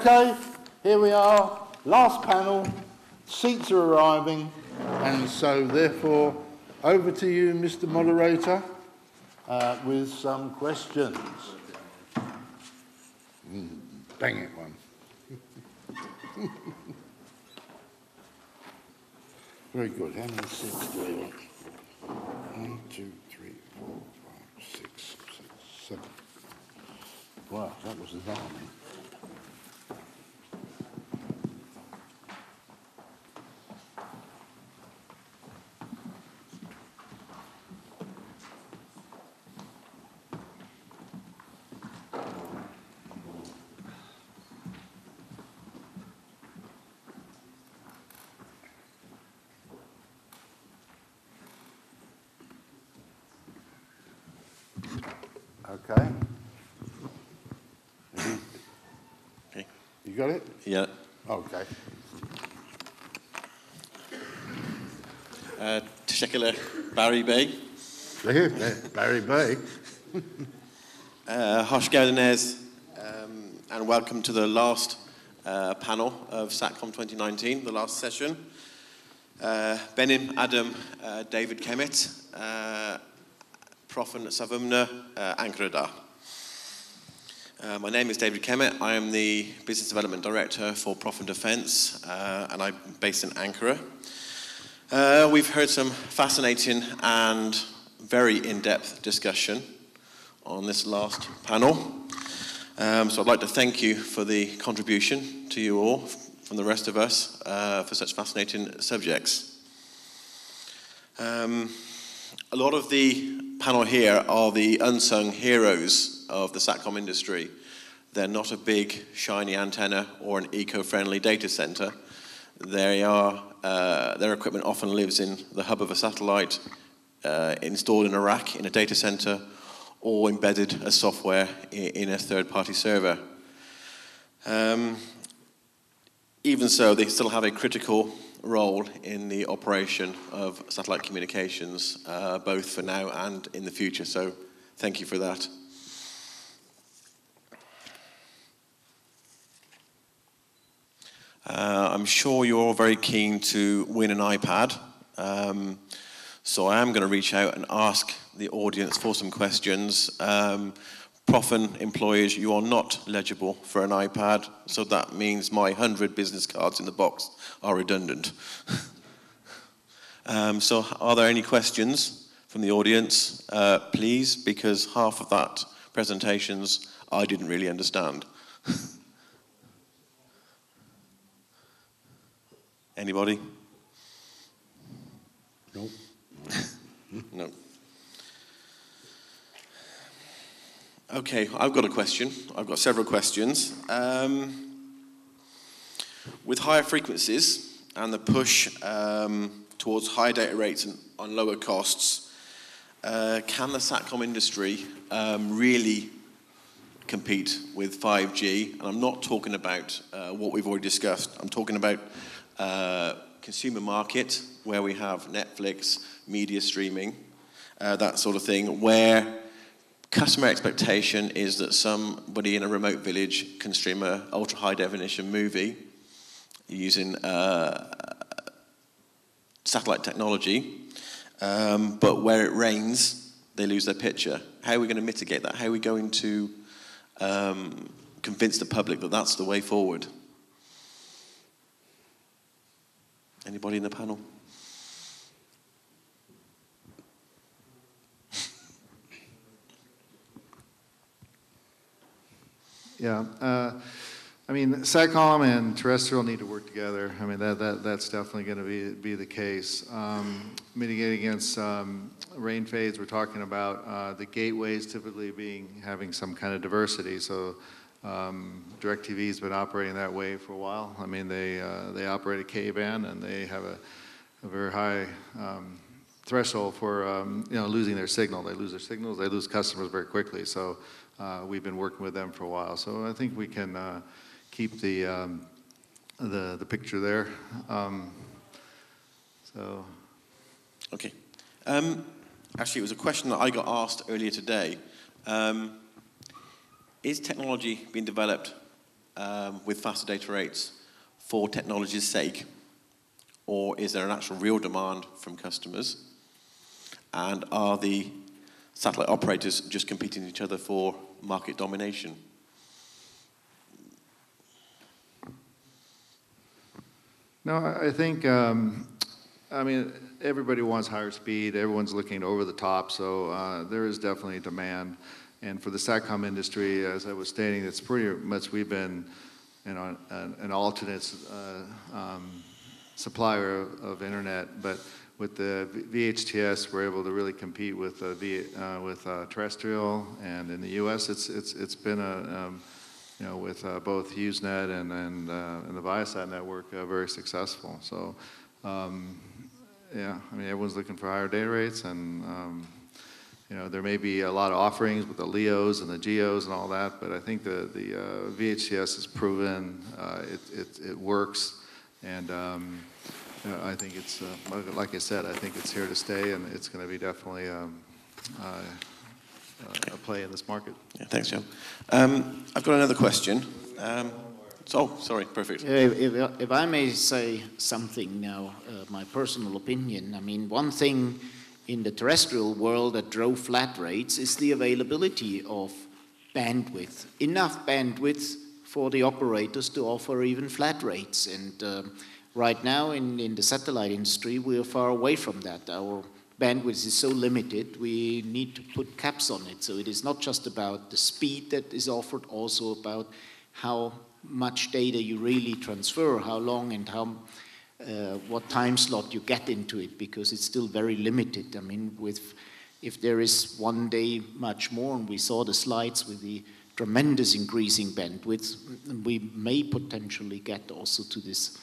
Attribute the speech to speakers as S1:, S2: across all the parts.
S1: Okay, here we are, last panel, seats are arriving, and so therefore over to you, Mr. Moderator, with some questions. Bang it one. Very good. How many seats do we want? 1, 2, 3, 4, 5, 6, 7. Wow, that was alarming. Okay.
S2: Okay.
S1: You got it?
S2: Yeah.
S1: Okay.
S2: Teşekkürler Barry Bey.
S1: Barry Bay.
S2: Hoş geldiniz, and welcome to the last panel of Satcom 2019, the last session. Benim adım David Kemmett. Profen'den Ankara'da. My name is David Kemmett. I am the Business Development Director for Profen'den Defense, and I'm based in Ankara. We've heard some fascinating and very in-depth discussion on this last panel. So I'd like to thank you for the contribution to you all from the rest of us for such fascinating subjects. A lot of the panel here are the unsung heroes of the Satcom industry. They're not a big, shiny antenna or an eco-friendly data center. Their equipment often lives in the hub of a satellite, installed in a rack in a data center, or embedded as software in a third-party server. Even so, they still have a critical role in the operation of satellite communications, both for now and in the future. So thank you for that. I'm sure you're all very keen to win an iPad. So I am going to reach out and ask the audience for some questions. Profen employers, you are not eligible for an iPad, so that means my 100 business cards in the box are redundant. So are there any questions from the audience? Please, because half of that presentations I didn't really understand. Anybody?
S1: No.
S2: No. Okay, I've got a question. I've got several questions. With higher frequencies and the push towards higher data rates and on lower costs, can the Satcom industry really compete with 5G? And I'm not talking about what we've already discussed. I'm talking about consumer market, where we have Netflix, media streaming, that sort of thing, where customer expectation is that somebody in a remote village can stream an ultra-high definition movie using satellite technology, but where it rains, they lose their picture. How are we going to mitigate that? How are we going to convince the public that that's the way forward? Anybody in the panel?
S3: Yeah, I mean, Satcom and terrestrial need to work together. I mean, that's definitely going to be the case. Mitigating against rain fades, we're talking about the gateways typically having some kind of diversity. So DirecTV's been operating that way for a while. I mean, they operate a K-band and they have a very high threshold for losing their signal. They lose their signals, they lose customers very quickly. So we've been working with them for a while. So I think we can keep the picture there.
S2: Okay. Actually, it was a question that I got asked earlier today. Is technology being developed with faster data rates for technology's sake? Or is there an actual real demand from customers? And are the satellite operators just competing with each other for market domination?
S3: No, I think, I mean, everybody wants higher speed. Everyone's looking over the top, so there is definitely demand. And for the Satcom industry, as I was stating, it's pretty much we've been, you know, an alternate supplier of internet, but with the VHTS, we're able to really compete with terrestrial, and in the U.S., it's been a you know, with both HughesNet and the Viasat network, very successful. So, yeah, I mean, everyone's looking for higher data rates, and you know, there may be a lot of offerings with the LEOs and the GEOs and all that, but I think the VHTS has proven it works, and I think it's, like I said, I think it's here to stay, and it's going to be definitely a play in this market.
S2: Yeah, thanks, Joe. I've got another question. Sorry, perfect.
S4: If I may say something now, my personal opinion, I mean, one thing in the terrestrial world that drove flat rates is the availability of bandwidth, enough bandwidth for the operators to offer even flat rates. And right now in the satellite industry, we are far away from that. Our bandwidth is so limited, we need to put caps on it. So it is not just about the speed that is offered, also about how much data you really transfer, how long and how what time slot you get into it, because it's still very limited. I mean, if there is one day much more, and we saw the slides with the tremendous increasing bandwidth, we may potentially get also to this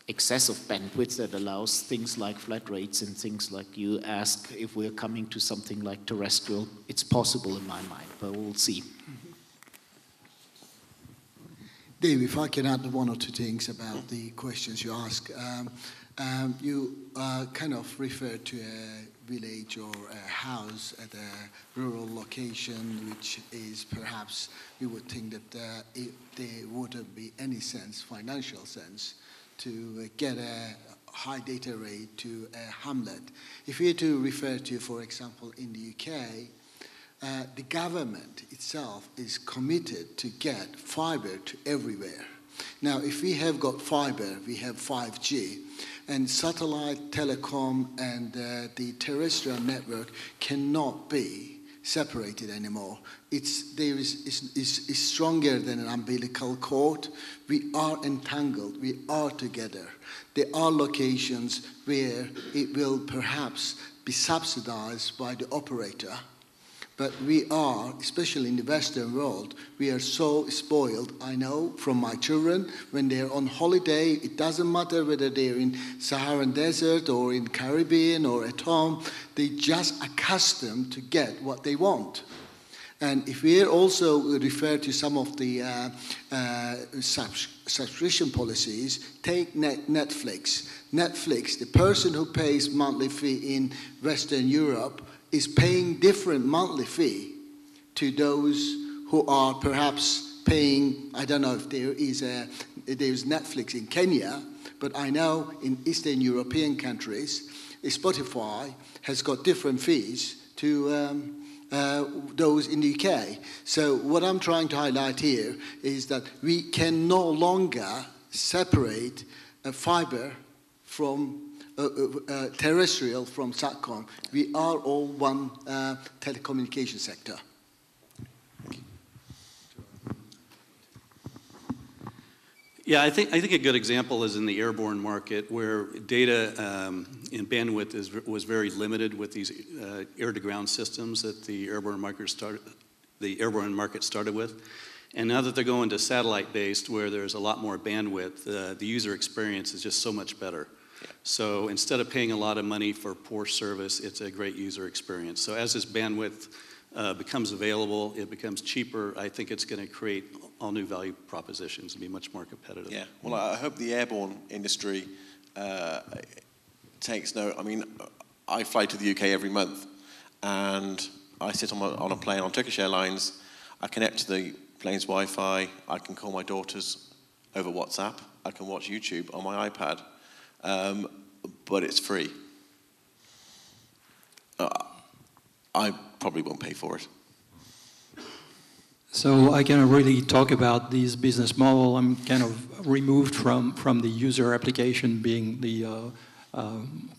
S4: excess of bandwidth that allows things like flat rates and things like you ask if we're coming to something like terrestrial. It's possible in my mind, but we'll see.
S5: Dave, if I can add one or two things about the questions you ask. You kind of referred to a village or a house at a rural location, which is perhaps, we would think that there wouldn't be any sense, financial sense, to get a high data rate to a hamlet. If we were to refer to, for example, in the UK, the government itself is committed to get fiber to everywhere. Now, if we have got fiber, we have 5G, and satellite, telecom, and the terrestrial network cannot be separated anymore. It's stronger than an umbilical cord. We are entangled. We are together. There are locations where it will perhaps be subsidized by the operator. But we are, especially in the Western world, we are so spoiled. I know from my children, when they're on holiday, it doesn't matter whether they're in Saharan desert or in Caribbean or at home, they're just accustomed to get what they want. And if we also refer to some of the subscription policies, take Netflix. Netflix, the person who pays monthly fee in Western Europe is paying different monthly fee to those who are perhaps paying, I don't know if there's Netflix in Kenya, but I know in Eastern European countries, Spotify has got different fees to those in the UK. So what I'm trying to highlight here is that we can no longer separate fiber from terrestrial from Satcom. We are all one telecommunication sector.
S6: Yeah, I think a good example is in the airborne market, where data and bandwidth was very limited with these air-to-ground systems that the airborne market started with. And now that they're going to satellite-based, where there's a lot more bandwidth, the user experience is just so much better. So instead of paying a lot of money for poor service, it's a great user experience. So as this bandwidth becomes available, it becomes cheaper, I think it's going to create all new value propositions and be much more competitive.
S2: Yeah, well, I hope the airborne industry takes note. I mean, I fly to the UK every month, and I sit on a plane on Turkish Airlines. I connect to the planes Wi-Fi. I can call my daughters over WhatsApp. I can watch YouTube on my iPad, but it's free. I probably won't pay for it.
S7: So I cannot really talk about this business model. I'm kind of removed from the user application being the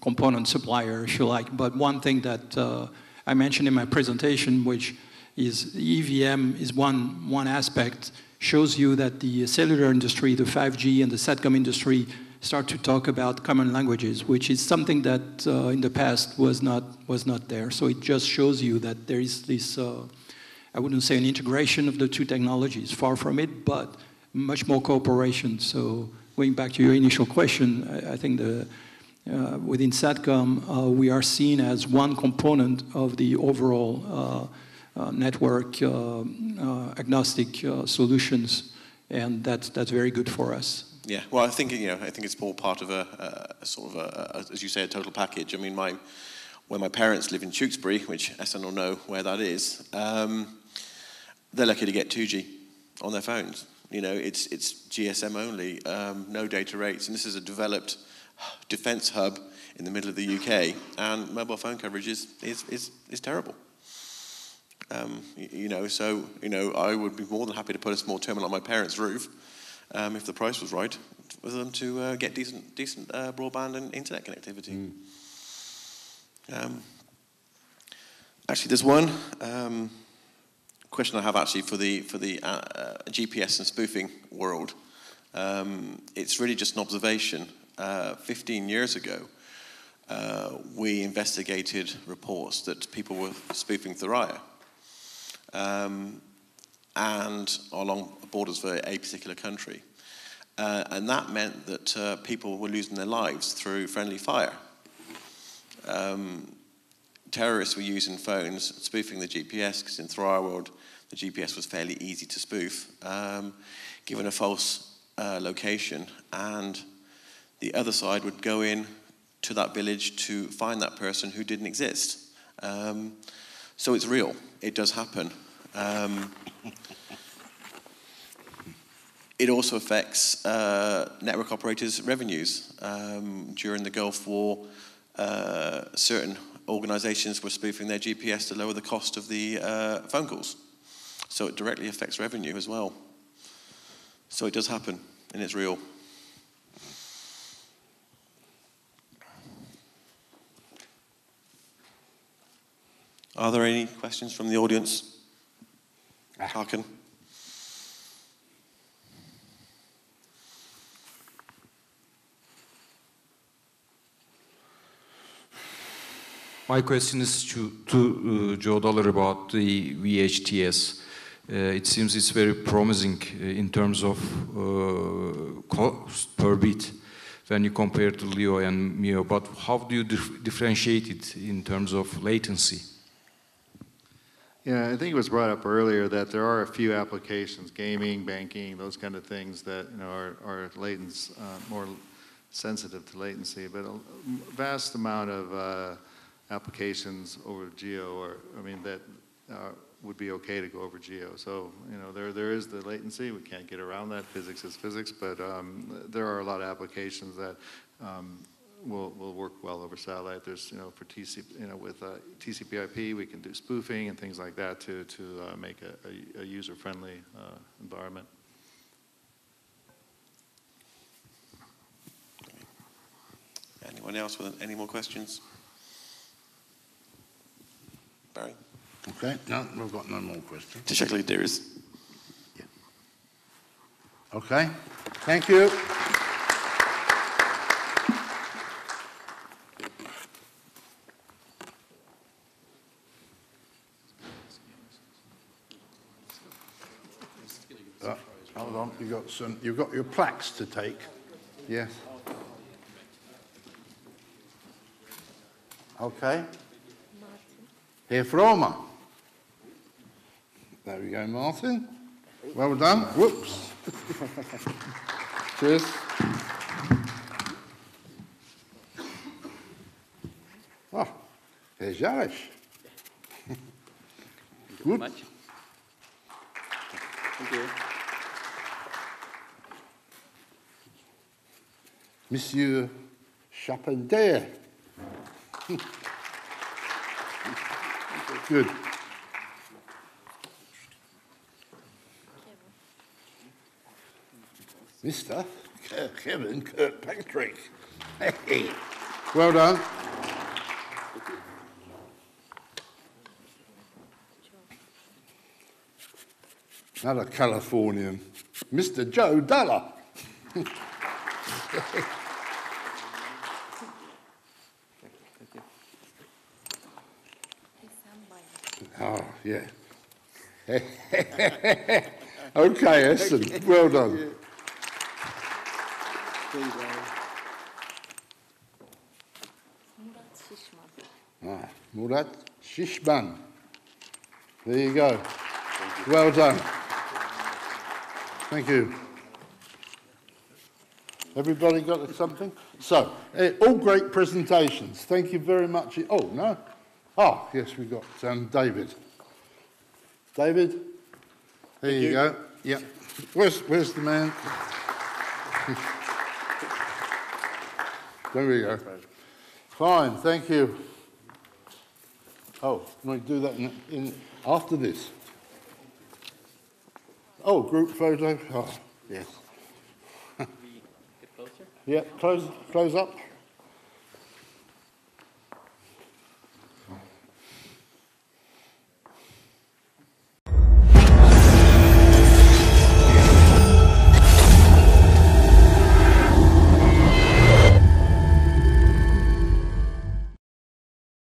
S7: component supplier, if you like. But one thing that I mentioned in my presentation, which is EVM is one aspect, shows you that the cellular industry, the 5G and the Satcom industry start to talk about common languages, which is something that in the past was not there. So it just shows you that there is this, I wouldn't say an integration of the two technologies, far from it, but much more cooperation. So going back to your initial question, I think within Satcom, we are seen as one component of the overall network agnostic solutions, and that's very good for us.
S2: Yeah, well, I think it's all part of a sort of as you say, a total package. I mean, when my parents live in Tewkesbury, which SN will know where that is, they're lucky to get 2G on their phones. You know, it's GSM only, no data rates, and this is a developed defence hub in the middle of the UK, and mobile phone coverage is terrible. So I would be more than happy to put a small terminal on my parents' roof if the price was right for them to get decent broadband and internet connectivity. Actually, there's one question I have actually for the GPS and spoofing world. It's really just an observation. 15 years ago, we investigated reports that people were spoofing Thuraya. And along borders for a particular country. And that meant that people were losing their lives through friendly fire. Terrorists were using phones, spoofing the GPS, because in Thuraya world, the GPS was fairly easy to spoof, given a false location, and the other side would go in to that village to find that person who didn't exist. So it's real. It does happen. It also affects network operators' revenues. During the Gulf War, certain organizations were spoofing their GPS to lower the cost of the phone calls. So it directly affects revenue as well. So it does happen, and it's real. Are there any questions from the audience? Hakan?
S8: My question is to Joe Dollar about the VHTS. It seems it's very promising in terms of cost per bit when you compare to LEO and MEO, but how do you differentiate it in terms of latency?
S3: Yeah, I think it was brought up earlier that there are a few applications, gaming, banking, those kind of things that are more sensitive to latency, but a vast amount of applications over geo, that would be okay to go over geo. So there is the latency. We can't get around that. Physics is physics, but there are a lot of applications that will work well over satellite. There's for TCP, with TCP/IP, we can do spoofing and things like that to make a user-friendly environment.
S2: Anyone else with any more questions? Barry?
S1: Okay, no, we've got no more questions.
S2: Teşekkür ederiz.
S1: Yeah. Okay, thank you. Hold on, you've got your plaques to take. Yes. Okay. Here for Roma. There we go, Martin. Well done. Whoops. Cheers. Oh, there's Jarosz. Good.
S6: Thank you.
S1: Monsieur Chapendet. Good. Mr. Kevin Kirkpatrick. Hey. Well done. Another Californian. Mr. Joe Dollar. Oh, yeah. Okay, Essen, well done. Ah, Murat Shishman. There you go. Well done. Thank you. Everybody got something? So, all great presentations. Thank you very much. Oh, no? Oh, yes, we got David. David? There you go. Yeah. Where's the man? There we go. Fine, thank you. Oh, can we do that in after this? Oh, group photo. Oh, yes.
S9: Get closer?
S1: Yeah, close up.